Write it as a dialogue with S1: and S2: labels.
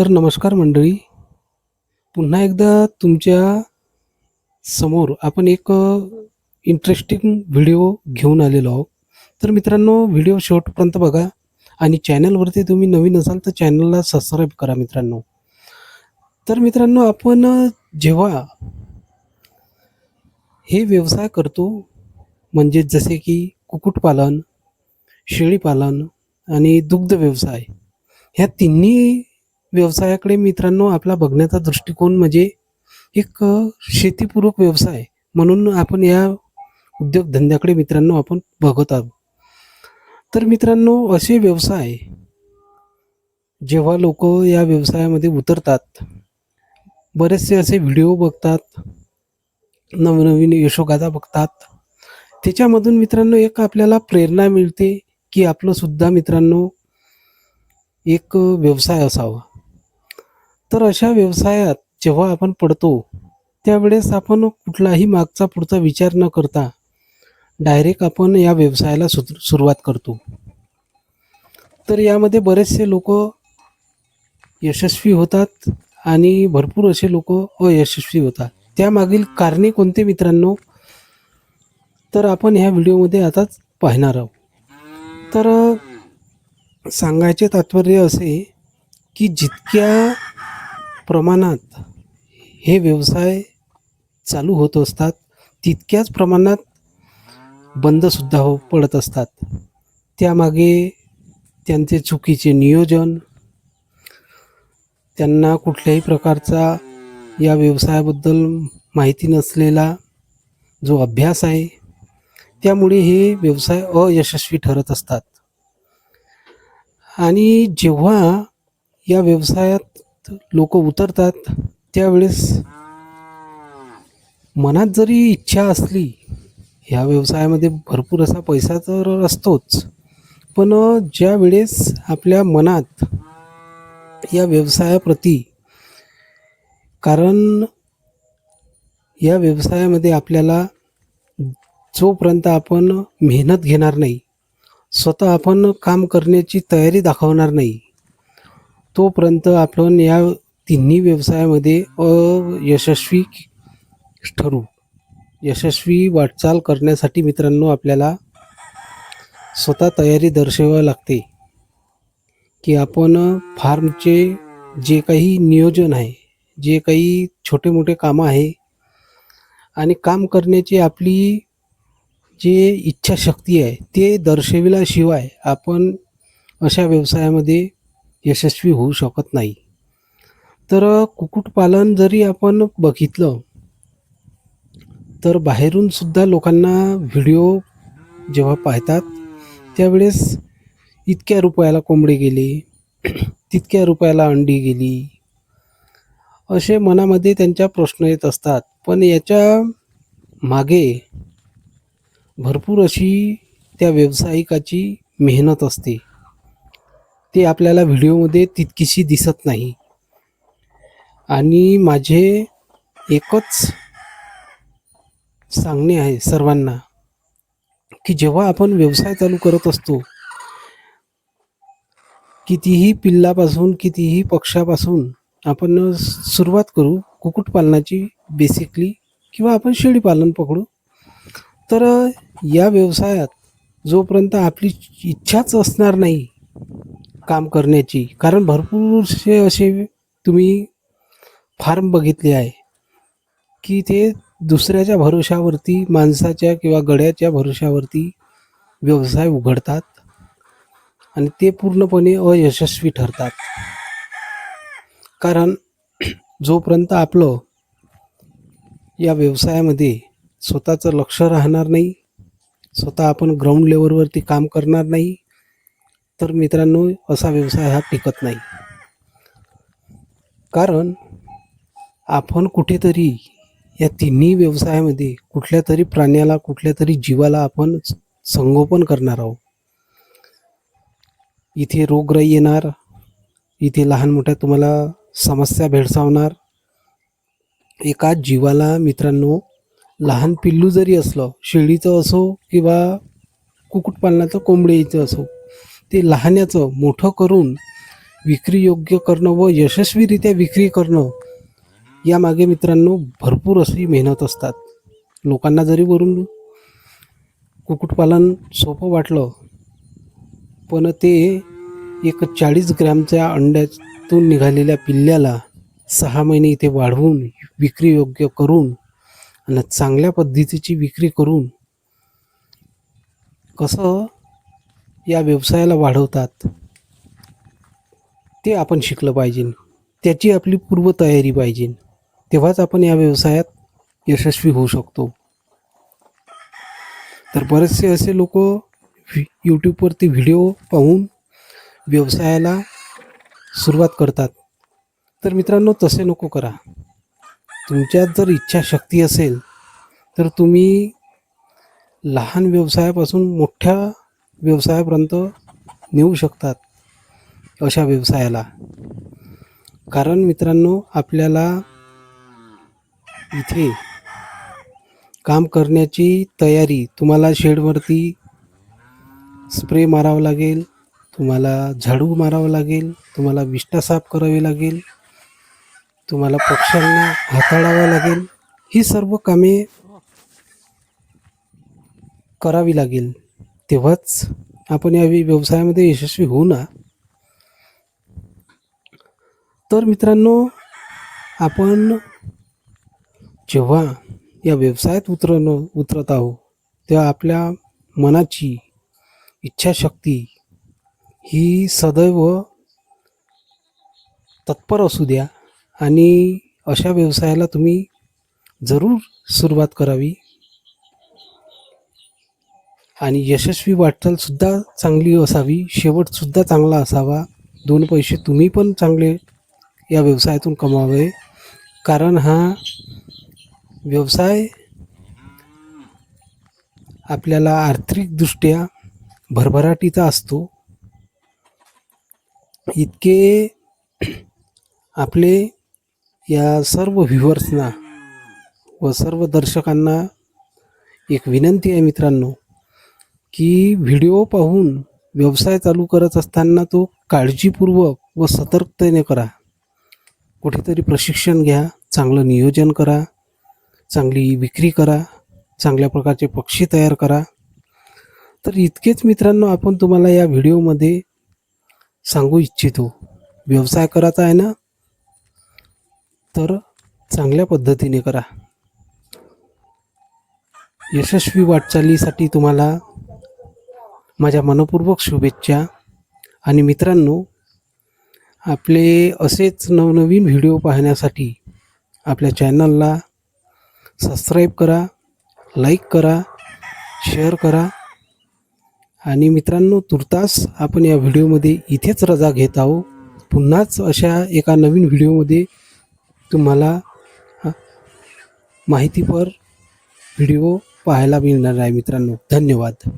S1: तर नमस्कार मंडळी. पुन्हा एकदा तुमच्या समोर आपण एक इंटरेस्टिंग व्हिडिओ घेऊन आलेलो आहोत. तर मित्रांनो, व्हिडिओ शेवटपर्यंत बघा आणि चॅनलवरती तुम्ही नवीन असाल तर चॅनलला सबस्क्राईब करा मित्रांनो. तर मित्रांनो, आपण जेव्हा हे व्यवसाय करतो, म्हणजे जसे की कुक्कुटपालन, शेळीपालन आणि दुग्ध व्यवसाय, ह्या तिन्ही व्यवसायाकडे मित्रांनो आपला बघण्याचा दृष्टिकोन म्हणजे एक शेतीपूरक व्यवसाय म्हणून आपण या उद्योगधंद्याकडे मित्रांनो आपण बघत आहोत. तर मित्रांनो, असे व्यवसाय जेव्हा लोक या व्यवसायामध्ये उतरतात, बरेचसे असे व्हिडिओ बघतात, नवनवीन यशोगाथा बघतात, त्याच्यामधून मित्रांनो एक आपल्याला प्रेरणा मिळते की आपलं सुद्धा मित्रांनो एक व्यवसाय असावा. तर अशा व्यवसायात जेव्हा आपण पडतो त्यावेळेस आपण कुठलाही मागचा पुढचा विचार न करता डायरेक्ट आपण या व्यवसायाला सुरुवात करतो. तर यामध्ये बरेचसे लोक यशस्वी होतात आणि भरपूर असे लोक अयशस्वी होतात. त्यामागील कारणे कोणते मित्रांनो, तर आपण ह्या व्हिडिओमध्ये आताच पाहणार आहोत. तर सांगायचे तात्पर्य असे की जितक्या प्रमाणात हे व्यवसाय चालू होत असतात तितक्याच प्रमाणात बंदसुद्धा पडत असतात. त्यामागे त्यांचे चुकीचे नियोजन, त्यांना कुठल्याही प्रकारचा या व्यवसायाबद्दल माहिती नसलेला जो अभ्यास आहे, त्यामुळे हे व्यवसाय अयशस्वी ठरत असतात. आणि जेव्हा या व्यवसायात लोक उतरतात त्यावेळेस मनात जरी इच्छा असली, ह्या व्यवसायामध्ये भरपूर असा पैसा तर असतोच, पण ज्या वेळेस आपल्या मनात या व्यवसायाप्रती, कारण या व्यवसायामध्ये आपल्याला जोपर्यंत आपण मेहनत घेणार नाही, स्वतः आपण काम करण्याची तयारी दाखवणार नाही, तोपर्यंत आपण या तिन्ही व्यवसायामध्ये अयशस्वी ठरू. यशस्वी वाटचाल करण्यासाठी मित्रांनो आपल्याला स्वतः तयारी दर्शवावी लागते की आपण फार्मचे जे काही नियोजन आहे, जे काही छोटे मोठे कामं आहे आणि काम करण्याची आपली जे इच्छाशक्ती आहे ते दर्शविल्याशिवाय आपण अशा व्यवसायामध्ये यशस्वी होऊ शकत नाही. तर कुक्कुटपालन जरी आपण बघितलं तर बाहेरून सुद्धा लोकांना व्हिडिओ जेव्हा पाहतात त्यावेळेस इतक्या रुपयाला कोंबडी गेली, तितक्या रुपयाला अंडी गेली, असे मनामध्ये त्यांच्या प्रश्न येत असतात. पण याच्या मागे भरपूर अशी त्या व्यावसायिकाची मेहनत असते, ते आपल्याला व्हिडिओमध्ये तितकीशी दिसत नाही. आणि माझे एकच सांगणे आहे सर्वांना की जेव्हा आपण व्यवसाय चालू करत असतो, कितीही पिल्लापासून कितीही पक्षापासून आपण सुरुवात करू कुक्कुटपालनाची बेसिकली, किंवा आपण शेळीपालन पकडू, तर या व्यवसायात जोपर्यंत आपली इच्छाच असणार नाही काम करण्याची, कारण भरपूरसे असे तुम्ही फार्म बघितले आहे की ते दुसऱ्याच्या भरोशावरती, माणसाच्या किंवा गड्याच्या भरोशावरती व्यवसाय उघडतात आणि ते पूर्णपणे अयशस्वी ठरतात. कारण जोपर्यंत आपलं या व्यवसायामध्ये स्वतःचं लक्ष राहणार नाही, स्वतः आपण ग्राउंड लेवलवरती काम करणार नाही, तर मित्रांनो असा व्यवसाय हा टिकत नाही. कारण आपण कुठेतरी या तिन्ही व्यवसायामध्ये कुठल्या तरी प्राण्याला, कुठल्या तरी जीवाला आपण संगोपन करणार आहोत. इथे रोगराई येणार, इथे लहान मोठ्या तुम्हाला समस्या भेडसावणार. एका जीवाला मित्रांनो, लहान पिल्लू जरी असलं, शेळीचं असो किंवा कुक्कुटपालनाचं कोंबडीचं असो, ते लहानाचं मोठं करून विक्री योग्य करणं व यशस्वीरित्या विक्री करणं यामागे मित्रांनो भरपूर अशी मेहनत असतात. लोकांना जरी वरून कुक्कुटपालन सोपं वाटलं, पण ते एक 40 ग्रॅमच्या अंड्यातून निघालेल्या पिल्ल्याला 6 महिने इथे वाढवून विक्री योग्य करून आणि चांगल्या पद्धतीची विक्री करून कसं या व्यवसायाला वाढवतात ते आपण शिकलं पाहिजे. त्याची आपली पूर्वतयारी पाहिजे. तेव्हाच आपण या व्यवसायात यशस्वी होऊ शकतो. तर बरेचसे असे लोक यूट्यूबवरती व्हिडिओ पाहून व्यवसायाला सुरुवात करतात. तर मित्रांनो तसे नको करा. तुमच्यात जर इच्छाशक्ती असेल तर तुम्ही लहान व्यवसायापासून मोठ्या व्यवसायापर्यंत नेऊ शकतात अशा व्यवसायाला. कारण मित्रांनो आपल्याला इथे काम करण्याची तयारी, तुम्हाला शेडवरती स्प्रे मारावा लागेल, तुम्हाला झाडू मारावं लागेल, तुम्हाला विष्टा साफ करावी लागेल, तुम्हाला पक्ष्यांना हाताळावं लागेल. ही सर्व कामे करावी लागेल. तेव्हाच आपण या व्यवसायामध्ये यशस्वी होऊ ना. तर मित्रांनो आपण जेव्हा या व्यवसायात उतरत आहोत तेव्हा आपल्या मनाची इच्छाशक्ती ही सदैव तत्पर असू द्या आणि अशा व्यवसायाला तुम्ही जरूर सुरुवात करावी आणि यशस्वी वाटचालसुद्धा चांगली असावी, शेवटसुद्धा चांगला असावा. 2 पैसे तुम्ही पण चांगले या व्यवसायातून कमावे. कारण हा व्यवसाय आपल्याला आर्थिकदृष्ट्या भरभराटीचा असतो. इतके आपले या सर्व व्ह्युअर्सना व सर्व दर्शकांना एक विनंती आहे मित्रांनो, की व्हिडिओ पाहून व्यवसाय चालू करत असताना तो काळजीपूर्वक व सतर्कतेने करा. कुठेतरी प्रशिक्षण घ्या, चांगलं नियोजन करा, चांगली विक्री करा, चांगल्या प्रकारचे पक्षी तयार करा. तर इतकेच मित्रांनो आपण तुम्हाला या व्हिडिओमध्ये सांगू इच्छितो. व्यवसाय करायचा आहे ना तर चांगल्या पद्धतीने करा. यशस्वी वाटचालीसाठी तुम्हाला माझ्या मनपूर्वक शुभेच्छा. आणि मित्रांनो आपले असेच नवनवीन व्हिडिओ पाहण्यासाठी आपल्या चॅनलला सबस्क्राईब करा, लाईक करा, शेअर करा. आणि मित्रांनो तुर्तास आपण या व्हिडिओमध्ये इथेच रजा घेत आहोत. पुन्हाच अशा एका नवीन व्हिडिओमध्ये तुम्हाला माहितीपर व्हिडिओ पाहायला मिळणार आहे मित्रांनो. धन्यवाद.